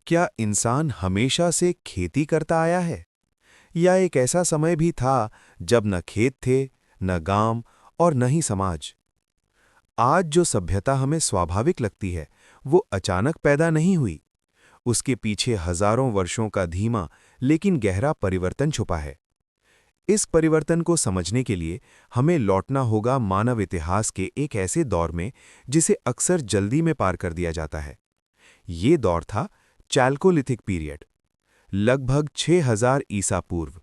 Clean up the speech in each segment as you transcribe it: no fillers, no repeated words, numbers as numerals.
क्या इंसान हमेशा से खेती करता आया है? या एक ऐसा समय भी था जब न खेत थे, न गांव और न ही समाज? आज जो सभ्यता हमें स्वाभाविक लगती है, वो अचानक पैदा नहीं हुई। उसके पीछे हजारों वर्षों का धीमा लेकिन गहरा परिवर्तन छुपा है। इस परिवर्तन को समझने के लिए हमें लौटना होगा मानव इतिहास के एक ऐसे दौर में जिसे अक्सर जल्दी में पार कर दिया जाता है। ये दौर था चैल्कोलिथिक पीरियड, लगभग 6000 ईसा पूर्व।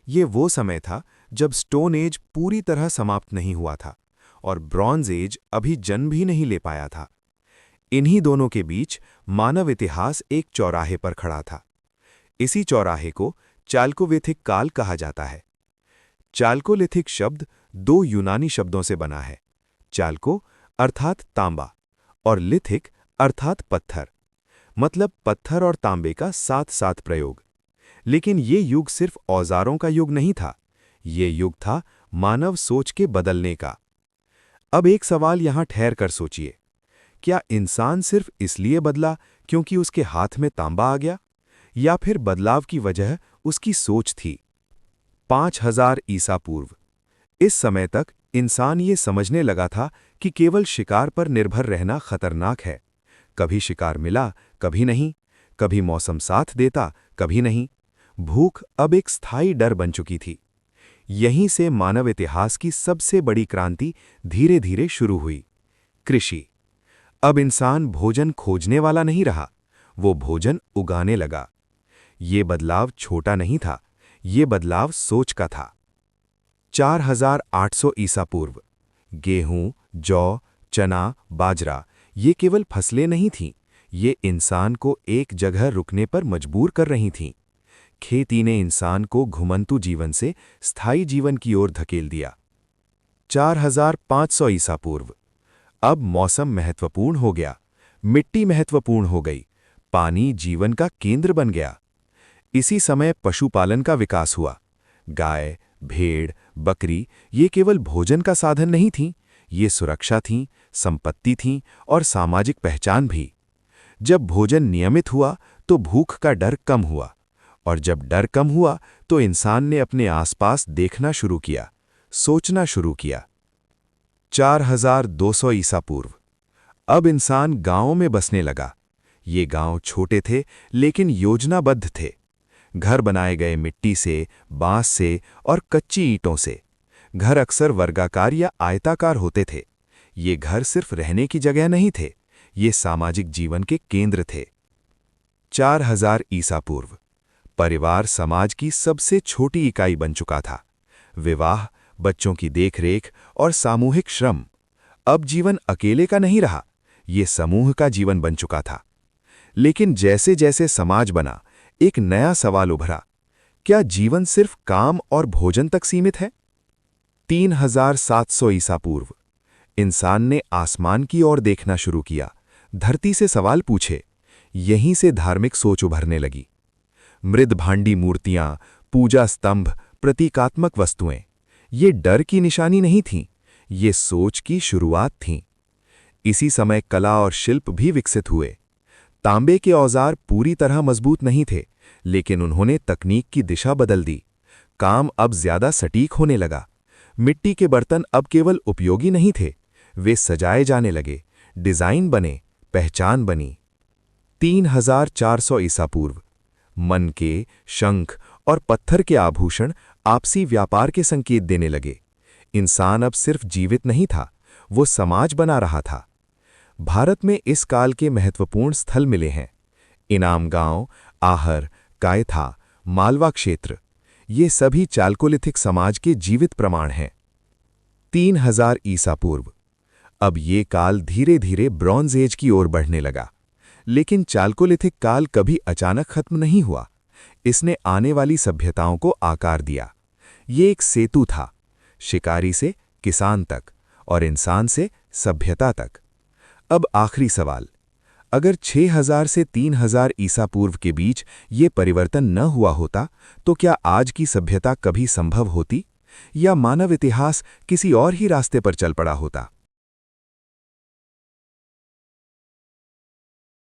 ये वो समय था जब स्टोन एज पूरी तरह समाप्त नहीं हुआ था और ब्रॉन्ज एज अभी जन्म भी नहीं ले पाया था। इन्हीं दोनों के बीच मानव इतिहास एक चौराहे पर खड़ा था। इसी चौराहे को चाल्कोलिथिक काल कहा जाता है। चाल्कोलिथिक शब्द दो यूनानी शब्दों से बना है, चाल्को अर्थात तांबा और लिथिक अर्थात पत्थर, मतलब पत्थर और तांबे का साथ साथ प्रयोग। लेकिन ये युग सिर्फ औजारों का युग नहीं था, ये युग था मानव सोच के बदलने का। अब एक सवाल यहां ठहर कर सोचिए, क्या इंसान सिर्फ इसलिए बदला क्योंकि उसके हाथ में तांबा आ गया, या फिर बदलाव की वजह उसकी सोच थी? 5000 ईसा पूर्व, इस समय तक इंसान ये समझने लगा था कि केवल शिकार पर निर्भर रहना खतरनाक है। कभी शिकार मिला, कभी नहीं, कभी मौसम साथ देता, कभी नहीं। भूख अब एक स्थायी डर बन चुकी थी। यहीं से मानव इतिहास की सबसे बड़ी क्रांति धीरे धीरे शुरू हुई, कृषि। अब इंसान भोजन खोजने वाला नहीं रहा, वो भोजन उगाने लगा। ये बदलाव छोटा नहीं था, ये बदलाव सोच का था। 4800 ईसा पूर्व, गेहूं, जौ, चना, बाजरा ये केवल फसलें नहीं थीं, ये इंसान को एक जगह रुकने पर मजबूर कर रही थीं। खेती ने इंसान को घुमंतु जीवन से स्थायी जीवन की ओर धकेल दिया। 4500 ईसा पूर्व, अब मौसम महत्वपूर्ण हो गया, मिट्टी महत्वपूर्ण हो गई, पानी जीवन का केंद्र बन गया। इसी समय पशुपालन का विकास हुआ। गाय, भेड़, बकरी ये केवल भोजन का साधन नहीं थीं, ये सुरक्षा थीं, संपत्ति थीं और सामाजिक पहचान भी। जब भोजन नियमित हुआ तो भूख का डर कम हुआ, और जब डर कम हुआ तो इंसान ने अपने आसपास देखना शुरू किया, सोचना शुरू किया। 4200 ईसा पूर्व, अब इंसान गांवों में बसने लगा। ये गांव छोटे थे लेकिन योजनाबद्ध थे। घर बनाए गए मिट्टी से, बांस से और कच्ची ईंटों से। घर अक्सर वर्गाकार या आयताकार होते थे। ये घर सिर्फ रहने की जगह नहीं थे, ये सामाजिक जीवन के केंद्र थे। 4000 ईसा पूर्व, परिवार समाज की सबसे छोटी इकाई बन चुका था। विवाह, बच्चों की देखरेख और सामूहिक श्रम। अब जीवन अकेले का नहीं रहा, ये समूह का जीवन बन चुका था। लेकिन जैसे जैसे समाज बना, एक नया सवाल उभरा, क्या जीवन सिर्फ काम और भोजन तक सीमित है? 3700 ईसा पूर्व, इंसान ने आसमान की ओर देखना शुरू किया, धरती से सवाल पूछे। यहीं से धार्मिक सोच उभरने लगी। मृदभांडी मूर्तियां, पूजा स्तंभ, प्रतीकात्मक वस्तुएं, ये डर की निशानी नहीं थीं, ये सोच की शुरुआत थीं। इसी समय कला और शिल्प भी विकसित हुए। तांबे के औजार पूरी तरह मजबूत नहीं थे, लेकिन उन्होंने तकनीक की दिशा बदल दी। काम अब ज्यादा सटीक होने लगा। मिट्टी के बर्तन अब केवल उपयोगी नहीं थे, वे सजाए जाने लगे, डिजाइन बने, पहचान बनी। 3400 ईसा पूर्व, मन के, शंख और पत्थर के आभूषण आपसी व्यापार के संकेत देने लगे। इंसान अब सिर्फ जीवित नहीं था, वो समाज बना रहा था। भारत में इस काल के महत्वपूर्ण स्थल मिले हैं। इनाम गांव, आहर, कायथा, मालवा क्षेत्र, ये सभी चाल्कोलिथिक समाज के जीवित प्रमाण हैं। 3000 ईसा पूर्व, अब ये काल धीरे धीरे ब्रॉन्ज एज की ओर बढ़ने लगा। लेकिन चाल्कोलिथिक काल कभी अचानक खत्म नहीं हुआ, इसने आने वाली सभ्यताओं को आकार दिया। ये एक सेतु था, शिकारी से किसान तक और इंसान से सभ्यता तक। अब आखिरी सवाल, अगर 6000 से 3000 ईसा पूर्व के बीच ये परिवर्तन न हुआ होता, तो क्या आज की सभ्यता कभी संभव होती, या मानव इतिहास किसी और ही रास्ते पर चल पड़ा होता?